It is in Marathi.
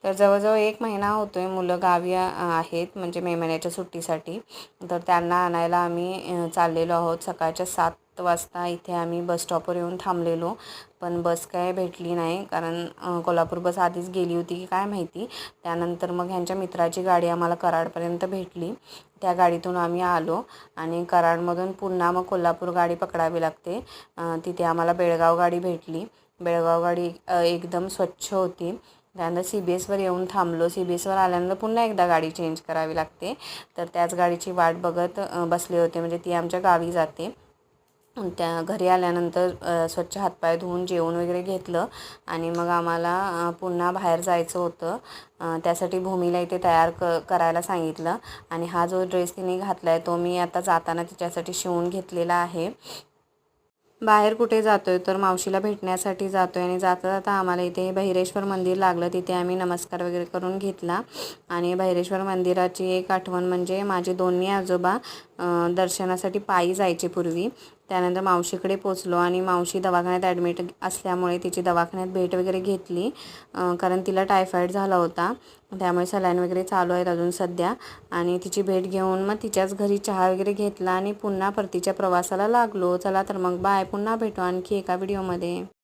तर जवळजवळ 1 महिना होतो आहे मुलं गावी आहेत, म्हणजे मे महिन्याच्या सुट्टीसाठी. तर त्यांना आणायला आम्ही चाललेलो आहोत. सकाळच्या 7 वाजता इथे आम्ही बस स्टॉपवर येऊन थांबलेलो, पण बस काय भेटली नाही. कारण कोल्हापूर बस आधीच गेली होती की काय माहिती. त्यानंतर मग ह्यांच्या मित्राची गाडी आम्हाला कराडपर्यंत भेटली. त्या गाडीतून आम्ही आलो आणि कराडमधून पुन्हा मग कोल्हापूर गाडी पकडावी लागते. तिथे आम्हाला बेळगाव गाडी भेटली. बेळगाव गाडी एकदम स्वच्छ होती. त्यानंतर CBSवर येऊन थांबलो. CBSवर आल्यानंतर पुन्हा एकदा गाडी चेंज करावी लागते. तर त्याच गाडीची वाट बघत बसले होते, म्हणजे ती आमच्या गावी जाते. त्या घरी आल्यानंतर स्वच्छ हातपाय धुवून जेवण वगैरे घेतलं आणि मग आम्हाला पुन्हा बाहेर जायचं होतं. त्यासाठी भूमीला इथे तयार करायला सांगितलं आणि हा जो ड्रेस तिने घातला आहे तो मी आता जाताना तिच्यासाठी शिवून घेतलेला आहे. बाहेर कुठे जातोय तर मावशीला भेटण्यासाठी जातोय आणि जाता जाता आम्हाला इथे बहिरेश्वर मंदिर लागलं. तिथे आम्ही नमस्कार वगैरे करून घेतला आणि बहिरेश्वर मंदिराची एक आठवण म्हणजे माझे दोन्ही आजोबा दर्शनासाठी पायी जायचे पूर्वी. त्यानंतर मावशीकडे पोचलो आणि मावशी दवाखान्यात ॲडमिट असल्यामुळे तिची दवाखान्यात भेट वगैरे घेतली. कारण तिला टायफॉईड झाला होता, त्यामुळे सलाईन वगैरे चालू आहेत अजून सध्या. आणि तिची भेट घेऊन मग तिच्याच घरी चहा वगैरे घेतला आणि पुन्हा परतीच्या प्रवासाला लागलो. चला तर मग बाय, पुन्हा भेटू आणखी एका व्हिडिओमध्ये.